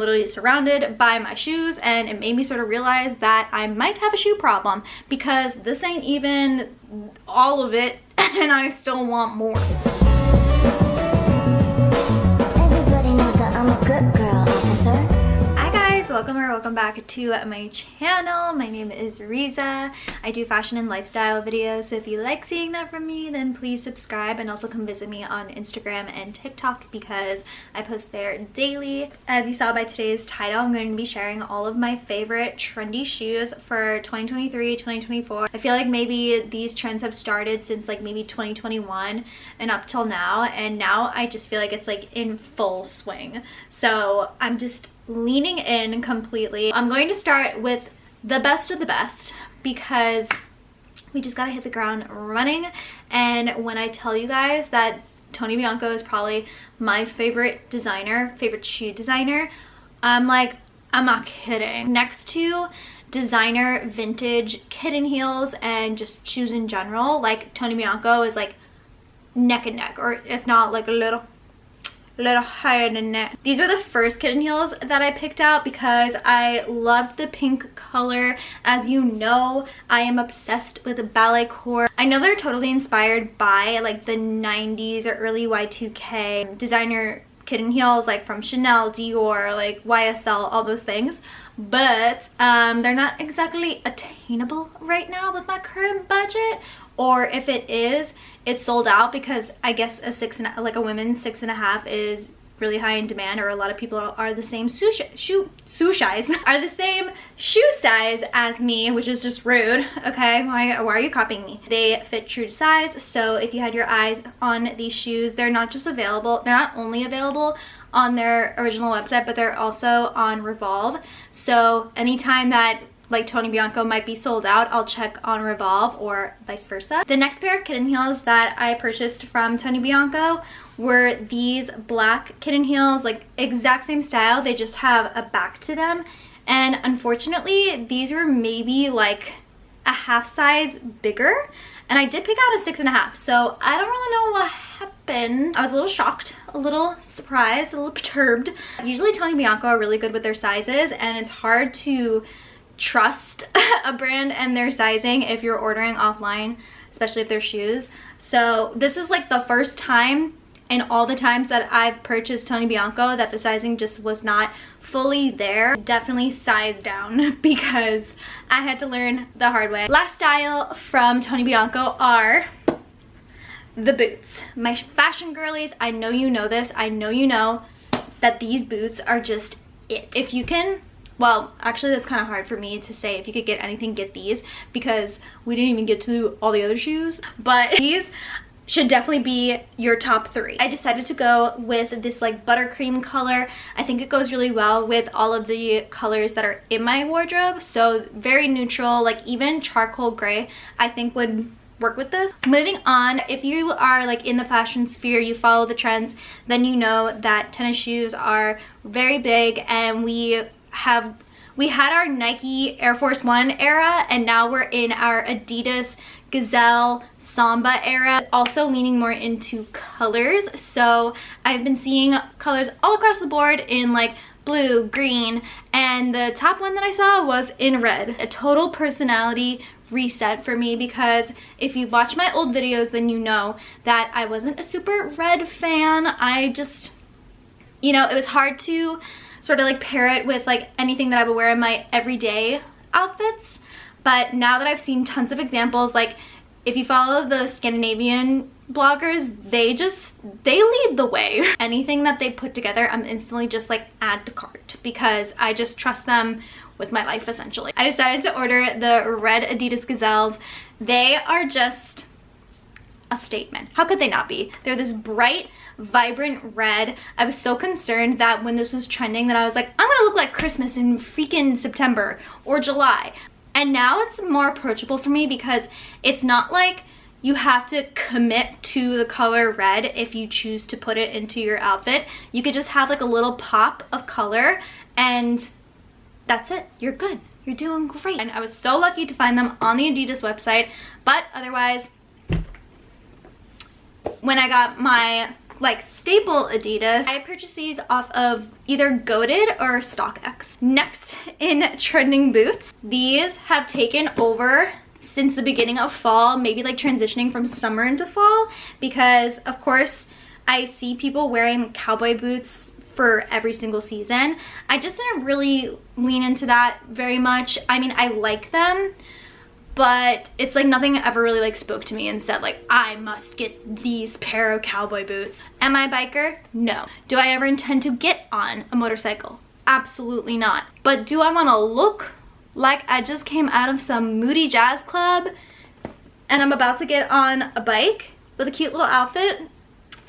literally surrounded by my shoes, and it made me sort of realize that I might have a shoe problem because this ain't even all of it and I still want more. Everybody knows that I'm a good girl, officer. Welcome back to my channel. My name is Riza. I do fashion and lifestyle videos, so if you like seeing that from me, then please subscribe, and also come visit me on Instagram and TikTok because I post there daily. As you saw by today's title, I'm going to be sharing all of my favorite trendy shoes for 2023, 2024. I feel like maybe these trends have started since like maybe 2021 and up till now, and now I just feel like it's like in full swing. So I'm just leaning in completely. I'm going to start with the best of the best because we just gotta hit the ground running. And when I tell you guys that Tony Bianco is probably my favorite designer, favorite shoe designer, I'm like, I'm not kidding. Next to designer vintage kitten heels and just shoes in general, like Tony Bianco is like neck and neck, or if not like a little higher than that. These were the first kitten heels that I picked out because I loved the pink color. As you know, I am obsessed with the ballet core. I know they're totally inspired by like the 90s or early Y2K designer kitten heels, like from Chanel, Dior, like YSL, all those things, but they're not exactly attainable right now with my current budget, or if it is, it's sold out because I guess a women's 6.5 is really high in demand, or a lot of people are the same shoe size as me, which is just rude. Okay, why are you copying me? They fit true to size, so if you had your eyes on these shoes, they're not only available on their original website, but they're also on Revolve. So anytime that like Tony Bianco might be sold out, I'll check on Revolve or vice versa. The next pair of kitten heels that I purchased from Tony Bianco were these black kitten heels, like exact same style, they just have a back to them. And unfortunately, these were maybe like a half size bigger, and I did pick out a 6.5, so I don't really know what happened. I was a little shocked, a little surprised, a little perturbed. Usually Tony Bianco are really good with their sizes, and it's hard to trust a brand and their sizing if you're ordering offline, especially if they're shoes. So this is like the first time in all the times that I've purchased Tony Bianco that the sizing just was not fully there. Definitely size down because I had to learn the hard way. Last style from Tony Bianco are the boots. My fashion girlies, I know you know this, I know you know that these boots are just it. If you can, well, actually that's kind of hard for me to say, if you could get anything, get these, because we didn't even get to all the other shoes, but these should definitely be your top 3. I decided to go with this like buttercream color. I think it goes really well with all of the colors that are in my wardrobe, so very neutral, like even charcoal gray I think would work with this. Moving on, if you are like in the fashion sphere, you follow the trends, then you know that tennis shoes are very big, and we had our Nike Air Force One era, and now we're in our Adidas Gazelle Samba era, also leaning more into colors. So I've been seeing colors all across the board in like blue, green, and the top one that I saw was in red. A total personality reset for me, because if you watch my old videos, then you know that I wasn't a super red fan. I just, you know, it was hard to sort of like pair it with like anything that I would wear in my everyday outfits. But now that I've seen tons of examples, like if you follow the Scandinavian bloggers, they lead the way. Anything that they put together, I'm instantly just like add to cart, because I just trust them with my life essentially. I decided to order the red Adidas Gazelles. They are just a statement. How could they not be? They're this bright, vibrant red. I was so concerned that when this was trending that I was like, I'm gonna look like Christmas in freaking September or July. And now it's more approachable for me because it's not like you have to commit to the color red if you choose to put it into your outfit. You could just have like a little pop of color and that's it. You're good. You're doing great. And I was so lucky to find them on the Adidas website, but otherwise, when I got my like staple Adidas. I purchased these off of either Goated or StockX. Next in trending boots, these have taken over since the beginning of fall, maybe like transitioning from summer into fall, because of course I see people wearing cowboy boots for every single season. I just didn't really lean into that very much. I mean, I like them, but it's like nothing ever really like spoke to me and said like, I must get these pair of cowboy boots. Am I a biker? No. Do I ever intend to get on a motorcycle? Absolutely not. But do I want to look like I just came out of some moody jazz club and I'm about to get on a bike with a cute little outfit?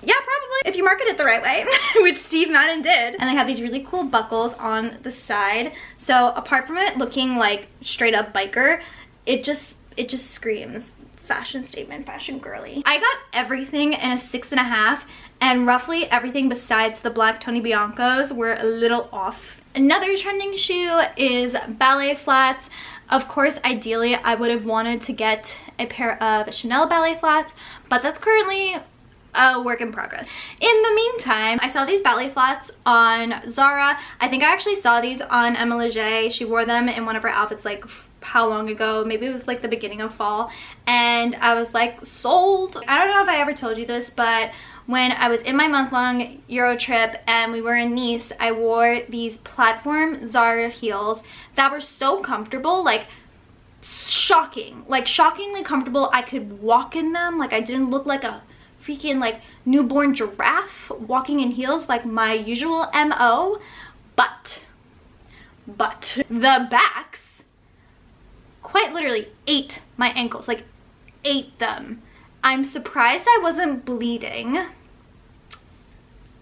Yeah, probably, if you market it the right way, which Steve Madden did. And they have these really cool buckles on the side. So apart from it looking like straight up biker, it just screams fashion statement, fashion girly. I got everything in a 6.5, and roughly everything besides the black Tony Biancos were a little off. Another trending shoe is ballet flats. Of course, ideally, I would have wanted to get a pair of Chanel ballet flats, but that's currently a work in progress. In the meantime, I saw these ballet flats on Zara. I think I actually saw these on Emma Leger. She wore them in one of her outfits like how long ago? Maybe it was like the beginning of fall, and I was like sold. I don't know if I ever told you this, but when I was in my month-long Euro trip and we were in Nice, I wore these platform Zara heels that were so comfortable, like shocking, like shockingly comfortable. I could walk in them, like I didn't look like a freaking like newborn giraffe walking in heels like my usual MO, but the backs quite literally ate my ankles, like ate them. I'm surprised I wasn't bleeding.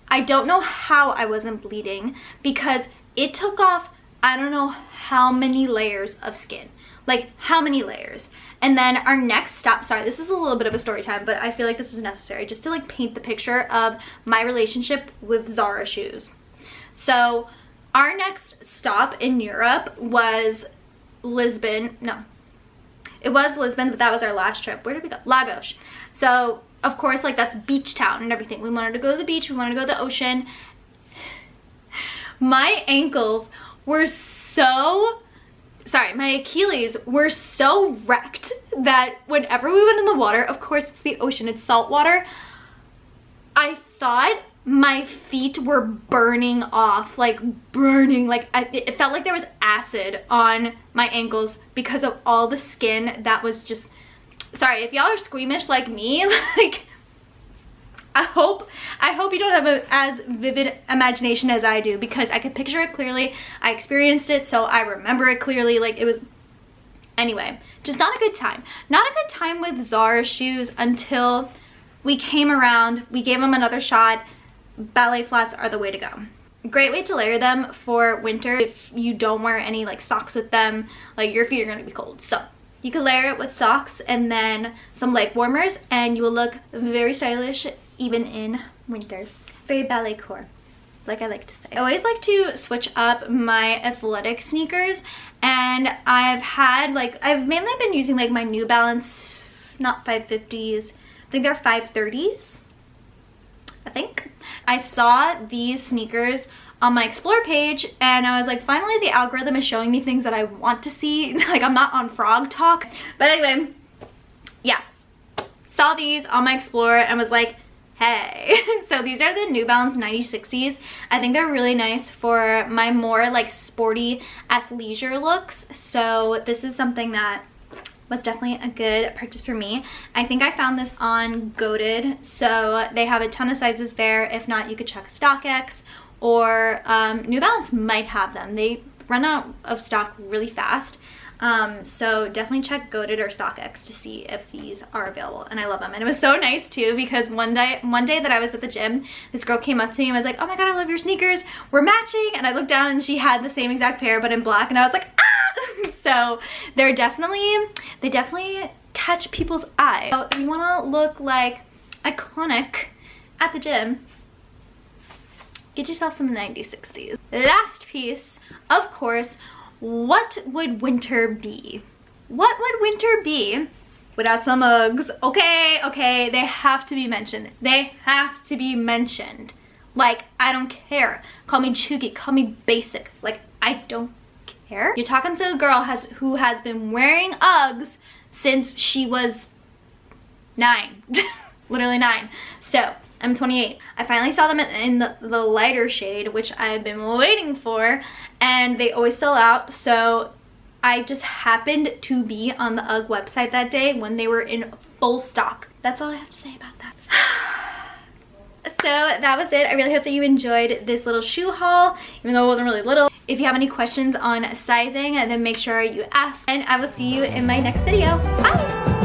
I don't know how I wasn't bleeding because it took off I don't know how many layers of skin. Like how many layers. And then our next stop, sorry, this is a little bit of a story time, but I feel like this is necessary just to like paint the picture of my relationship with Zara shoes. So our next stop in Europe was Lisbon. No, it was Lisbon, but that was our last trip. Where did we go? Lagos. So of course, like that's beach town and everything. We wanted to go to the beach, we wanted to go to the ocean. My ankles were so, sorry, my Achilles were so wrecked that whenever we went in the water, of course it's the ocean, it's salt water, I thought my feet were burning off, like burning, like it felt like there was acid on my ankles because of all the skin that was just, sorry, if y'all are squeamish like me, like I hope you don't have as vivid imagination as I do, because I could picture it clearly. I experienced it, so I remember it clearly. Like it was, anyway, just not a good time. Not a good time with Zara shoes until we came around, we gave them another shot. Ballet flats are the way to go. Great way to layer them for winter if you don't wear any like socks with them, like your feet are gonna be cold. So you can layer it with socks and then some leg warmers and you will look very stylish even in winter. Very ballet core, like I like to say. I always like to switch up my athletic sneakers, and I've mainly been using like my New Balance, not 550s, I think they're 530s, I think. I saw these sneakers on my Explore page and I was like, finally the algorithm is showing me things that I want to see. Like I'm not on Frog Talk. But anyway, yeah, saw these on my Explore and was like, hey. So these are the New Balance 9060s. I think they're really nice for my more like sporty athleisure looks. So this is something that was definitely a good purchase for me. I think I found this on Goated, so they have a ton of sizes there. If not, you could check StockX, or New Balance might have them. They run out of stock really fast. So definitely check Goated or StockX to see if these are available, and I love them. And it was so nice too, because one day that I was at the gym, this girl came up to me and was like, oh my god, I love your sneakers, we're matching. And I looked down and she had the same exact pair but in black, and I was like, ah. So they definitely catch people's eye. So if you want to look like iconic at the gym, get yourself some 9060s. Last piece, of course, what would winter be? What would winter be without some Uggs. Okay, okay, they have to be mentioned. They have to be mentioned. Like, I don't care. Call me chuggy, call me basic. Like, I don't care. You're talking to a girl who has been wearing Uggs since she was 9. Literally 9. So, I'm 28. I finally saw them in the lighter shade, which I've been waiting for, and they always sell out. So I just happened to be on the UGG website that day when they were in full stock. That's all I have to say about that. So that was it. I really hope that you enjoyed this little shoe haul, even though it wasn't really little. If you have any questions on sizing, then make sure you ask, and I will see you in my next video. Bye!